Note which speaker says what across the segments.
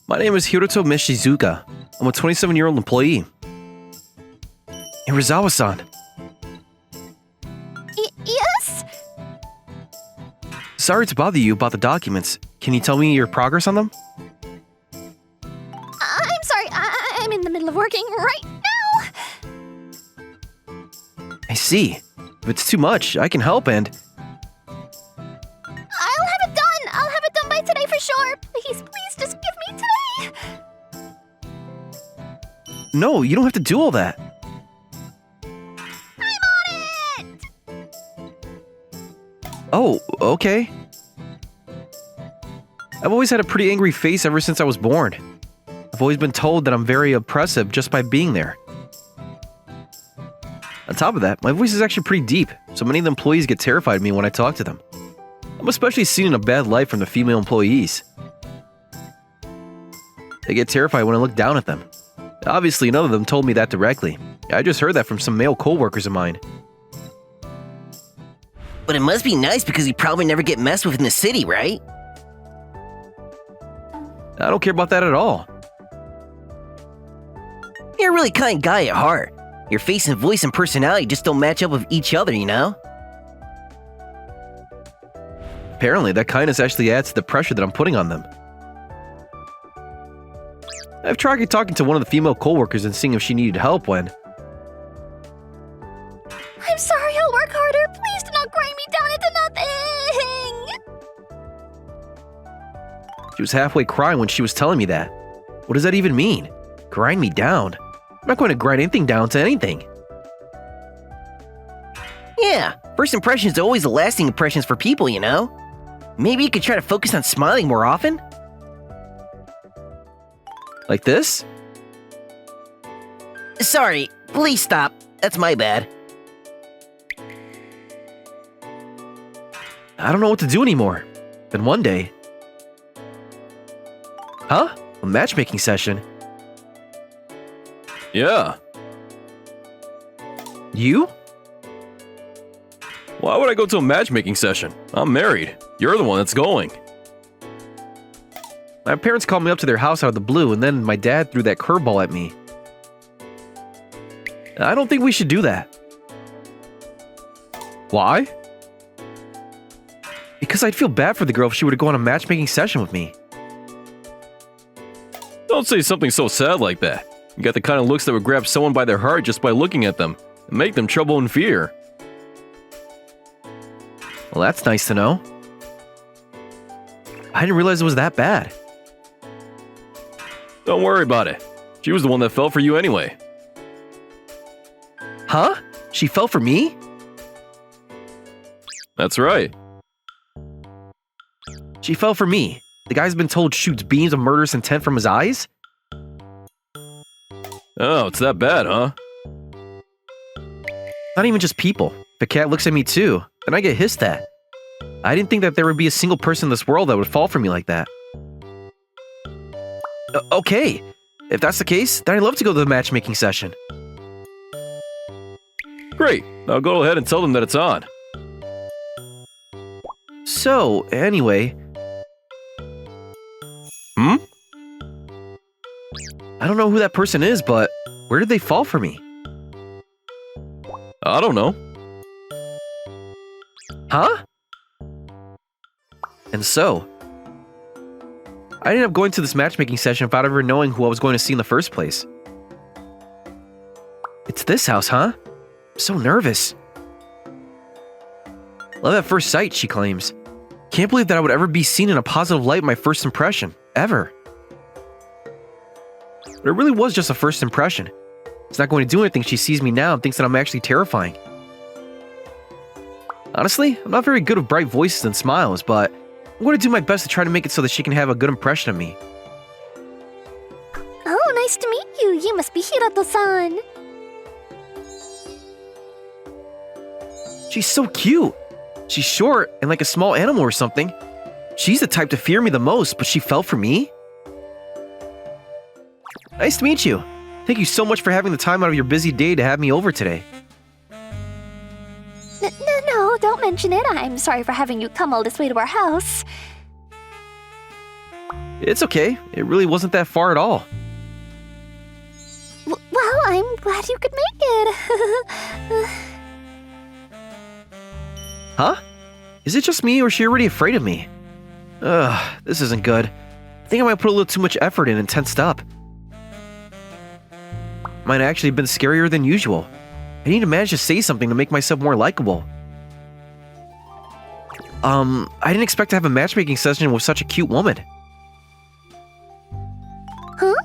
Speaker 1: My name is Hiroto Mishizuka. I'm a 27-year-old employee. Hey, Rizawa-san.
Speaker 2: Yes?
Speaker 1: Sorry to bother you about the documents. Can you tell me your progress on them?
Speaker 2: I'm sorry, I'm in the middle of working right now.
Speaker 1: I see. If it's too much, I can help and...
Speaker 2: I'll have it done. I'll have it done by today for sure. Please just give me today.
Speaker 1: No, you don't have to do all that.
Speaker 2: I'm on it!
Speaker 1: Oh, okay. I've always had a pretty angry face ever since I was born. I've always been told that I'm very oppressive just by being there. On top of that, my voice is actually pretty deep, so many of the employees get terrified of me when I talk to them. I'm especially seen in a bad light from the female employees. They get terrified when I look down at them. Obviously, none of them told me that directly. I just heard that from some male co-workers of mine.
Speaker 3: But it must be nice because you probably never get messed with in the city, right?
Speaker 1: I don't care about that at all.
Speaker 3: You're a really kind guy at heart. Your face and voice and personality just don't match up with each other, you know?
Speaker 1: Apparently, that kindness actually adds to the pressure that I'm putting on them. I've tried talking to one of the female co-workers and seeing if she needed help when...
Speaker 2: I'm sorry, I'll work harder. Please do not grind me down into nothing.
Speaker 1: She was halfway crying when she was telling me that. What does that even mean? Grind me down? I'm not going to grind anything down to anything.
Speaker 3: Yeah, first impressions are always the lasting impressions for people, you know? Maybe you could try to focus on smiling more often?
Speaker 1: Like this?
Speaker 3: Sorry, please stop. That's my bad.
Speaker 1: I don't know what to do anymore. Then one day... Huh? A matchmaking session?
Speaker 4: Yeah.
Speaker 1: You?
Speaker 4: Why would I go to a matchmaking session? I'm married. You're the one that's going.
Speaker 1: My parents called me up to their house out of the blue, and then my dad threw that curveball at me. I don't think we should do that.
Speaker 4: Why?
Speaker 1: Because I'd feel bad for the girl if she were to go on a matchmaking session with me.
Speaker 4: Don't say something so sad like that. You got the kind of looks that would grab someone by their heart just by looking at them and make them trouble and fear.
Speaker 1: Well, that's nice to know. I didn't realize it was that bad.
Speaker 4: Don't worry about it. She was the one that fell for you anyway.
Speaker 1: Huh? She fell for me?
Speaker 4: That's right.
Speaker 1: She fell for me. The guy's been told shoots beams of murderous intent from his eyes?
Speaker 4: Oh, it's that bad, huh?
Speaker 1: Not even just people. If a cat looks at me too, then I get hissed at. I didn't think that there would be a single person in this world that would fall for me like that. Okay, if that's the case, then I'd love to go to the matchmaking session.
Speaker 4: Great. Now go ahead and tell them that it's on.
Speaker 1: So, anyway...
Speaker 4: Hmm?
Speaker 1: I don't know who that person is, but where did they fall for me?
Speaker 4: I don't know.
Speaker 1: Huh? And so, I ended up going to this matchmaking session without ever knowing who I was going to see in the first place. It's this house, huh? I'm so nervous. Love at first sight, she claims. Can't believe that I would ever be seen in a positive light in my first impression, ever. But it really was just a first impression. It's not going to do anything if she sees me now and thinks that I'm actually terrifying. Honestly, I'm not very good with bright voices and smiles, but I'm going to do my best to try to make it so that she can have a good impression of me.
Speaker 2: Oh, nice to meet you. You must be Hiroto-san.
Speaker 1: She's so cute. She's short and like a small animal or something. She's the type to fear me the most, but she fell for me? Nice to meet you. Thank you so much for having the time out of your busy day to have me over today.
Speaker 2: No, don't mention it. I'm sorry for having you come all this way to our house.
Speaker 1: It's okay. It really wasn't that far at all.
Speaker 2: Well, I'm glad you could make it.
Speaker 1: Huh? Is it just me or is she already afraid of me? Ugh, this isn't good. I think I might put a little too much effort in and tensed up. Might have actually been scarier than usual. I need to manage to say something to make myself more likable. I didn't expect to have a matchmaking session with such a cute woman.
Speaker 2: Huh?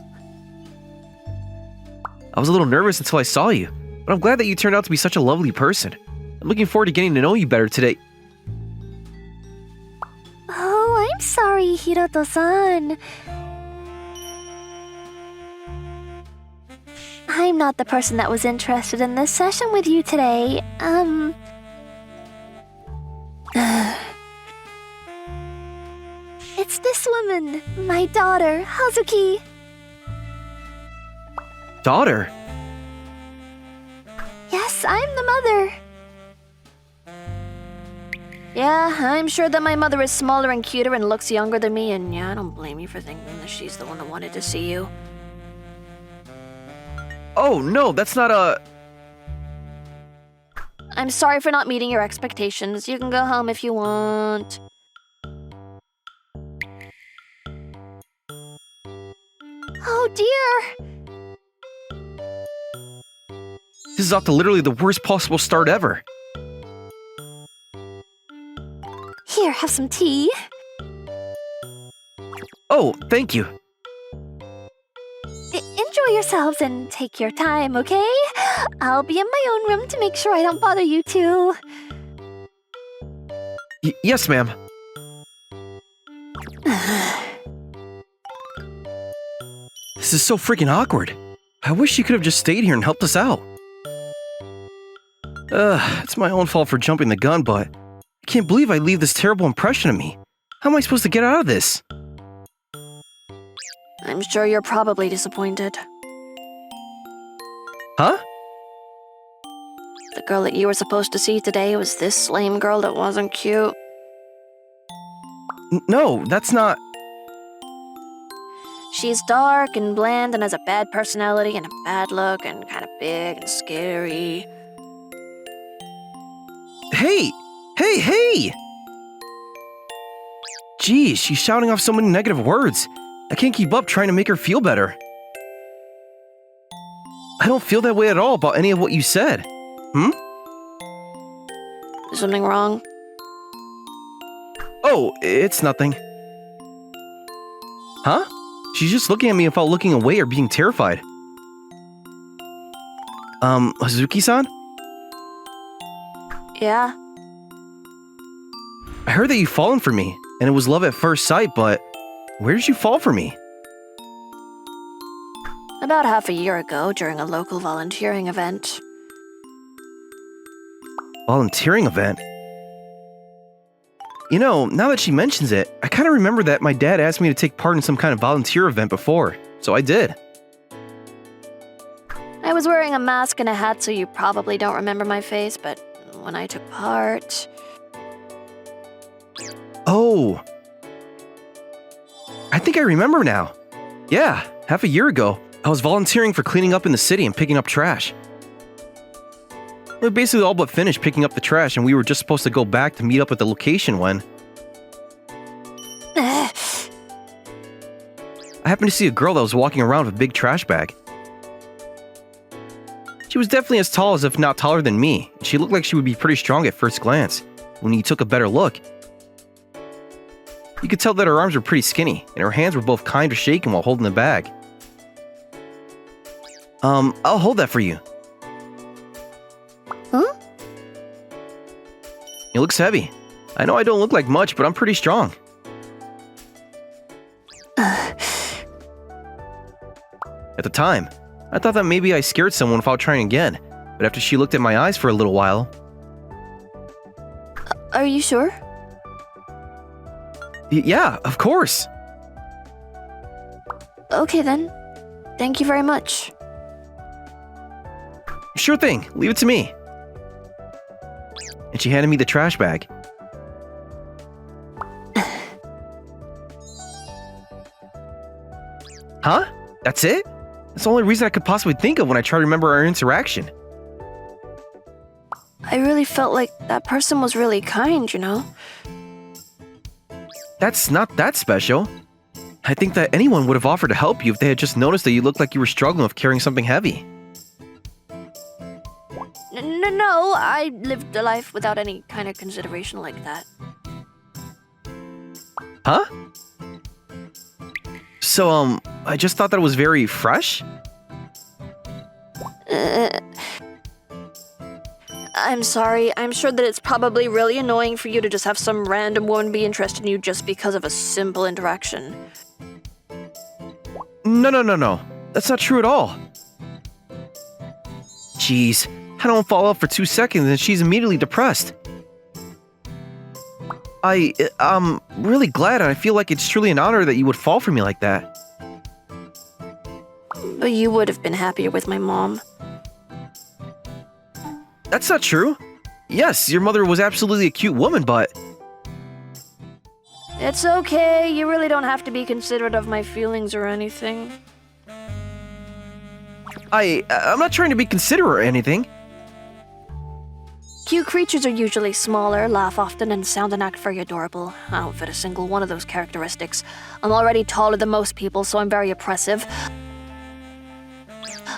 Speaker 1: I was a little nervous until I saw you, but I'm glad that you turned out to be such a lovely person. I'm looking forward to getting to know you better today.
Speaker 2: Oh, I'm sorry, Hiroto-san. I'm not the person that was interested in this session with you today. It's this woman, my daughter, Hazuki.
Speaker 1: Daughter?
Speaker 2: Yes, I'm the mother. Yeah, I'm sure that my mother is smaller and cuter and looks younger than me, and yeah, I don't blame you for thinking that she's the one that wanted to see you.
Speaker 1: Oh, no, that's not a...
Speaker 2: I'm sorry for not meeting your expectations. You can go home if you want. Oh dear!
Speaker 1: This is off to literally the worst possible start ever.
Speaker 2: Here, have some tea.
Speaker 1: Oh, thank you.
Speaker 2: Enjoy yourselves and take your time, okay? I'll be in my own room to make sure I don't bother you two.
Speaker 1: Yes, ma'am. This is so freaking awkward. I wish she could have just stayed here and helped us out. It's my own fault for jumping the gun, but I can't believe I leave this terrible impression of me. How am I supposed to get out of this?
Speaker 2: I'm sure you're probably disappointed.
Speaker 1: Huh?
Speaker 2: The girl that you were supposed to see today was this lame girl that wasn't cute.
Speaker 1: No, that's not...
Speaker 2: She's dark and bland and has a bad personality and a bad look and kind of big and scary.
Speaker 1: Hey! Hey, hey! Geez, she's shouting off so many negative words. I can't keep up trying to make her feel better. I don't feel that way at all about any of what you said.
Speaker 2: Is something wrong?
Speaker 1: Oh, it's nothing. Huh? She's just looking at me without looking away or being terrified. Hazuki-san?
Speaker 2: Yeah?
Speaker 1: I heard that you've fallen for me, and it was love at first sight, but where did you fall for me?
Speaker 2: About half a year ago during a local volunteering event.
Speaker 1: Volunteering event? You know, now that she mentions it, I kind of remember that my dad asked me to take part in some kind of volunteer event before, so I did.
Speaker 2: I was wearing a mask and a hat, so you probably don't remember my face, but when I took part...
Speaker 1: Oh. I think I remember now. Yeah, half a year ago, I was volunteering for cleaning up in the city and picking up trash. We basically all but finished picking up the trash, and we were just supposed to go back to meet up at the location when... I happened to see a girl that was walking around with a big trash bag. She was definitely as tall as if not taller than me, and she looked like she would be pretty strong at first glance, when you took a better look. You could tell that her arms were pretty skinny, and her hands were both kind of shaking while holding the bag. I'll hold that for you.
Speaker 2: Huh?
Speaker 1: It looks heavy. I know I don't look like much, but I'm pretty strong. At the time, I thought that maybe I scared someone without trying again, but after she looked at my eyes for a little while...
Speaker 2: Are you sure?
Speaker 1: Yeah, of course.
Speaker 2: Okay then. Thank you very much.
Speaker 1: Sure thing, leave it to me. And she handed me the trash bag. Huh? That's it? That's the only reason I could possibly think of when I try to remember our interaction.
Speaker 2: I really felt like that person was really kind, you know?
Speaker 1: That's not that special. I think that anyone would have offered to help you if they had just noticed that you looked like you were struggling with carrying something heavy.
Speaker 2: No, I lived a life without any kind of consideration like that.
Speaker 1: Huh? So, I just thought that it was very fresh?
Speaker 2: I'm sorry. I'm sure that it's probably really annoying for you to just have some random woman be interested in you just because of a simple interaction.
Speaker 1: No. That's not true at all. Jeez, I don't follow up for 2 seconds and she's immediately depressed. I'm really glad and I feel like it's truly an honor that you would fall for me like that.
Speaker 2: But you would have been happier with my mom.
Speaker 1: That's not true. Yes, your mother was absolutely a cute woman, but...
Speaker 2: It's okay. You really don't have to be considerate of my feelings or anything.
Speaker 1: I'm not trying to be considerate or anything.
Speaker 2: Cute creatures are usually smaller, laugh often, and sound and act very adorable. I don't fit a single one of those characteristics. I'm already taller than most people, so I'm very oppressive.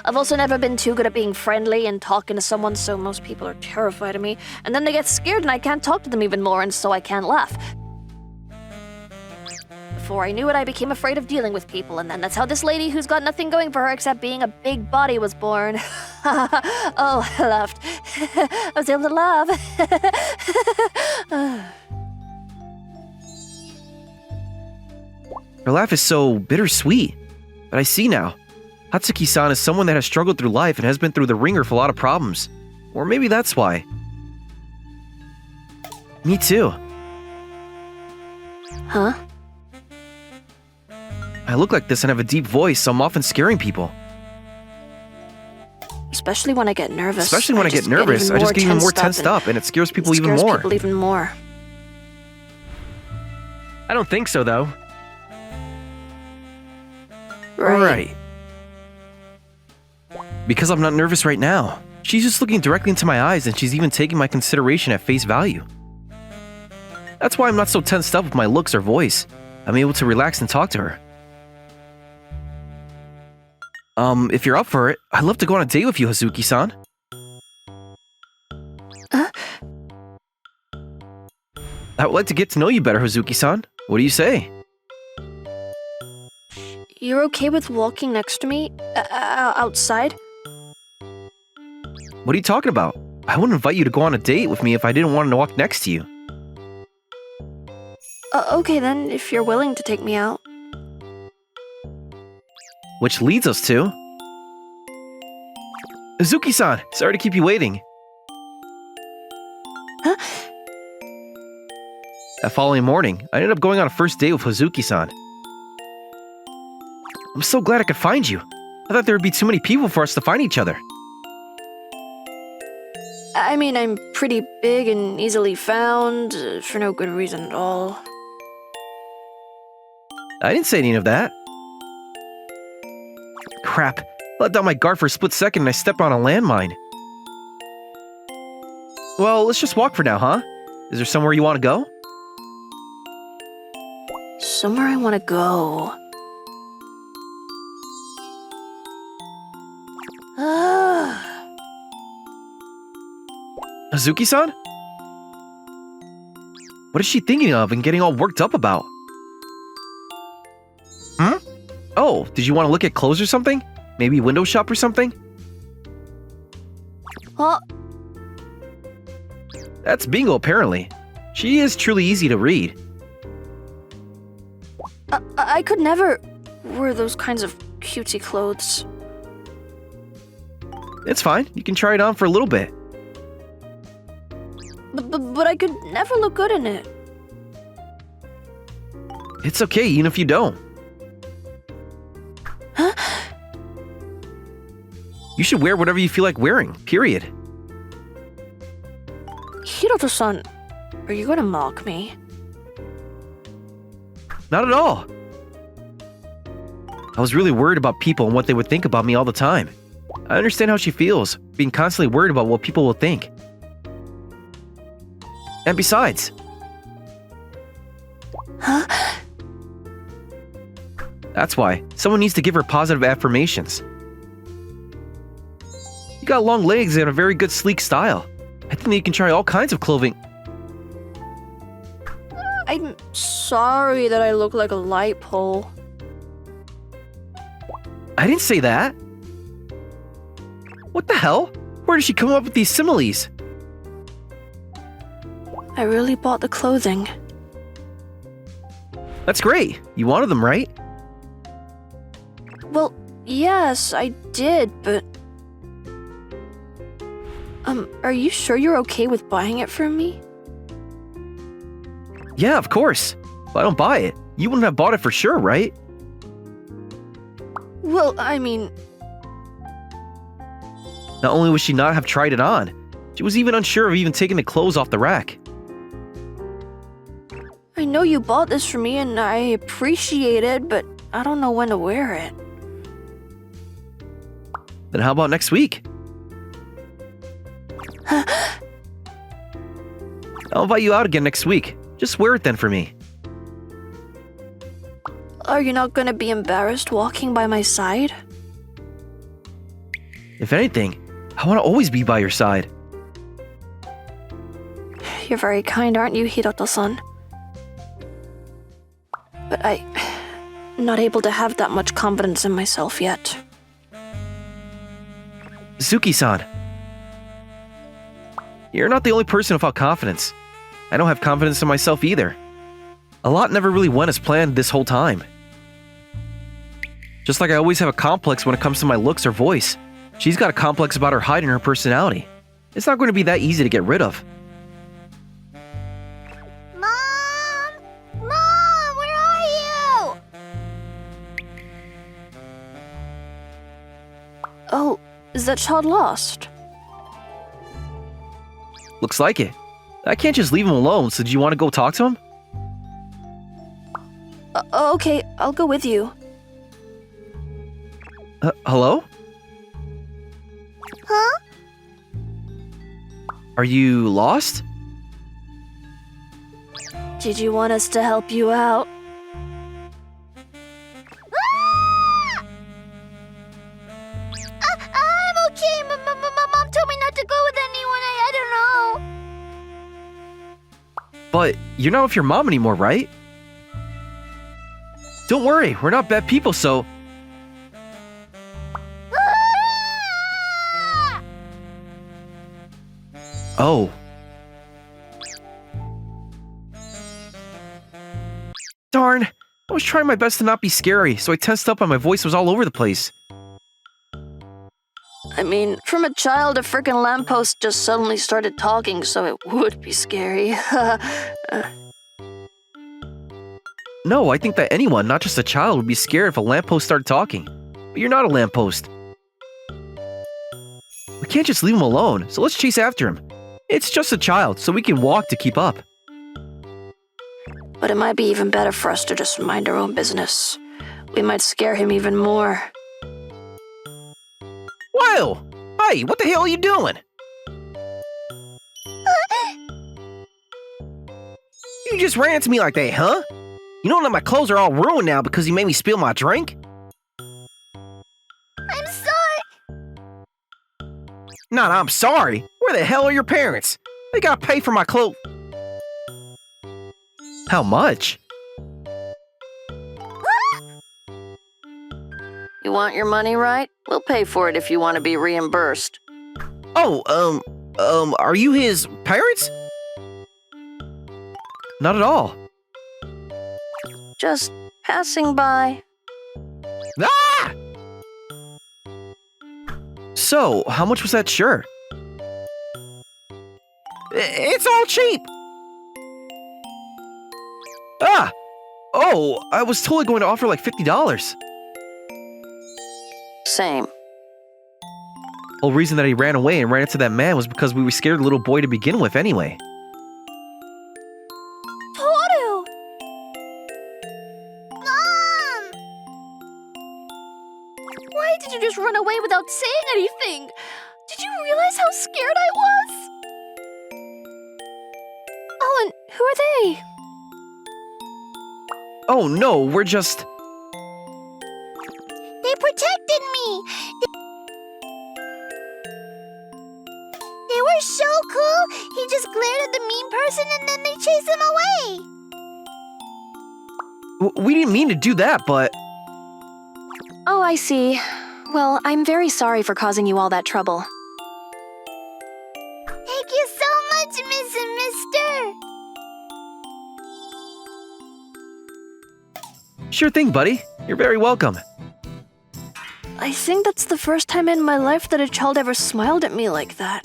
Speaker 2: I've also never been too good at being friendly and talking to someone, so most people are terrified of me. And then they get scared and I can't talk to them even more, and so I can't laugh. Before I knew it, I became afraid of dealing with people, and then that's how this lady who's got nothing going for her except being a big body was born. Oh, I laughed. I was able to laugh.
Speaker 1: Her laugh is so bittersweet. But I see now. Hatsuki-san is someone that has struggled through life and has been through the ringer for a lot of problems. Or maybe that's why. Me too.
Speaker 2: Huh?
Speaker 1: I look like this and have a deep voice, so I'm often scaring people.
Speaker 2: Especially when I get nervous.
Speaker 1: Especially when I get nervous, I just get even more tensed up, and it scares people even more.
Speaker 2: It scares people even more.
Speaker 1: I don't think so, though.
Speaker 2: Right.
Speaker 1: Because I'm not nervous right now. She's just looking directly into my eyes, and she's even taking my consideration at face value. That's why I'm not so tensed up with my looks or voice. I'm able to relax and talk to her. If you're up for it, I'd love to go on a date with you, Hazuki-san. I would like to get to know you better, Hazuki-san. What do you say?
Speaker 2: You're okay with walking next to me? Outside?
Speaker 1: What are you talking about? I wouldn't invite you to go on a date with me if I didn't want to walk next to you.
Speaker 2: Okay then, if you're willing to take me out.
Speaker 1: Which leads us to... Hazuki-san! Sorry to keep you waiting.
Speaker 2: Huh?
Speaker 1: That following morning, I ended up going on a first date with Hazuki-san. I'm so glad I could find you. I thought there would be too many people for us to find each other.
Speaker 2: I mean, I'm pretty big and easily found, for no good reason at all.
Speaker 1: I didn't say any of that. Crap. I let down my guard for a split second and I stepped on a landmine. Well, let's just walk for now, huh? Is there somewhere you want to go?
Speaker 2: Somewhere I want to go.
Speaker 1: Hazuki-san? What is she thinking of and getting all worked up about? Hmm? Oh, did you want to look at clothes or something? Maybe window shop or something?
Speaker 2: Huh?
Speaker 1: That's bingo, apparently. She is truly easy to read.
Speaker 2: I could never wear those kinds of cutesy clothes.
Speaker 1: It's fine. You can try it on for a little bit.
Speaker 2: But I could never look good in it.
Speaker 1: It's okay, even if you don't.
Speaker 2: Huh?
Speaker 1: You should wear whatever you feel like wearing, period.
Speaker 2: Hiroto-san, are you gonna mock me?
Speaker 1: Not at all. I was really worried about people and what they would think about me all the time. I understand how she feels, being constantly worried about what people will think. And besides...
Speaker 2: Huh?
Speaker 1: That's why. Someone needs to give her positive affirmations. You got long legs and a very good sleek style. I think that you can try all kinds of clothing.
Speaker 2: I'm sorry that I look like a light pole.
Speaker 1: I didn't say that. What the hell? Where did she come up with these similes?
Speaker 2: I really bought the clothing.
Speaker 1: That's great. You wanted them, right?
Speaker 2: Well, yes, I did, but... are you sure you're okay with buying it from me?
Speaker 1: Yeah, of course. If I don't buy it, you wouldn't have bought it for sure, right?
Speaker 2: Well, I mean...
Speaker 1: Not only would she not have tried it on, she was even unsure of even taking the clothes off the rack.
Speaker 2: I know you bought this for me and I appreciate it, but I don't know when to wear it.
Speaker 1: Then how about next week? I'll invite you out again next week. Just wear it then for me.
Speaker 2: Are you not gonna be embarrassed walking by my side?
Speaker 1: If anything, I want to always be by your side.
Speaker 2: You're very kind, aren't you, Hiroto-san? But I'm not able to have that much confidence in myself yet.
Speaker 1: Suki-san. You're not the only person without confidence. I don't have confidence in myself either. A lot never really went as planned this whole time. Just like I always have a complex when it comes to my looks or voice, she's got a complex about her height and her personality. It's not going to be that easy to get rid of.
Speaker 2: Mom! Mom, where are you? Oh, is that child lost?
Speaker 1: Looks like it. I can't just leave him alone, so do you want to go talk to him?
Speaker 2: Okay, I'll go with you.
Speaker 1: Hello?
Speaker 2: Huh?
Speaker 1: Are you lost?
Speaker 2: Did you want us to help you out? I'm okay. Mom told me not to go with anyone. I don't know.
Speaker 1: But you're not with your mom anymore, right? Don't worry, we're not bad people, so... Oh. Darn, I was trying my best to not be scary, so I tensed up and my voice was all over the place.
Speaker 2: I mean, from a child, a frickin' lamppost just suddenly started talking, so it would be scary.
Speaker 1: No, I think that anyone, not just a child, would be scared if a lamppost started talking. But you're not a lamppost. We can't just leave him alone, so let's chase after him. It's just a child, so we can walk to keep up.
Speaker 2: But it might be even better for us to just mind our own business. We might scare him even more.
Speaker 3: Whoa! Hey, what the hell are you doing? You just ran to me like that, huh? You know that my clothes are all ruined now because you made me spill my drink?
Speaker 2: I'm sorry!
Speaker 3: Not I'm sorry. Where the hell are your parents? They gotta pay for my clothes.
Speaker 1: How much?
Speaker 2: You want your money, right? We'll pay for it if you want to be reimbursed.
Speaker 3: Oh, are you his parents?
Speaker 1: Not at all.
Speaker 2: Just passing by.
Speaker 3: Ah!
Speaker 1: So, how much was that shirt?
Speaker 3: It's all cheap.
Speaker 1: Ah! Oh, I was totally going to offer like $50.
Speaker 2: Same.
Speaker 1: Whole reason that he ran away and ran into that man was because we were scared of the little boy to begin with anyway.
Speaker 2: Toru! Mom! Why did you just run away without saying anything? Did you realize how scared I was? Oh, and who are they?
Speaker 1: Oh no, we're just...
Speaker 2: They protected me! They were so cool! He just glared at the mean person and then they chased him away!
Speaker 1: We didn't mean to do that, but...
Speaker 5: Oh, I see. Well, I'm very sorry for causing you all that trouble.
Speaker 2: Thank you so much, Miss and Mister!
Speaker 1: Sure thing, buddy. You're very welcome.
Speaker 2: I think that's the first time in my life that a child ever smiled at me like that.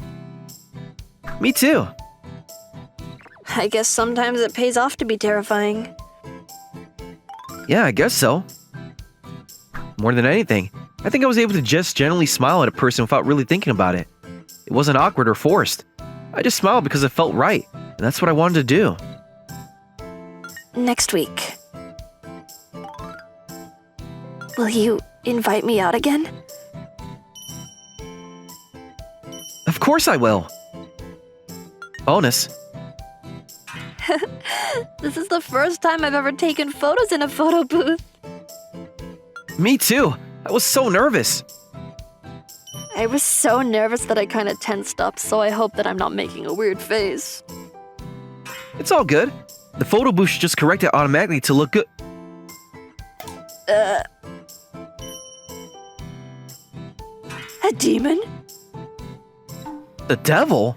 Speaker 1: Me too.
Speaker 2: I guess sometimes it pays off to be terrifying.
Speaker 1: Yeah, I guess so. More than anything, I think I was able to just generally smile at a person without really thinking about it. It wasn't awkward or forced. I just smiled because it felt right, and that's what I wanted to do.
Speaker 2: Next week. Will you invite me out again?
Speaker 1: Of course I will. Bonus.
Speaker 2: This is the first time I've ever taken photos in a photo booth.
Speaker 1: Me too. I was so nervous.
Speaker 2: I was so nervous that I kind of tensed up, so I hope that I'm not making a weird face.
Speaker 1: It's all good. The photo booth should just correct it automatically to look good.
Speaker 2: A demon?
Speaker 1: The devil?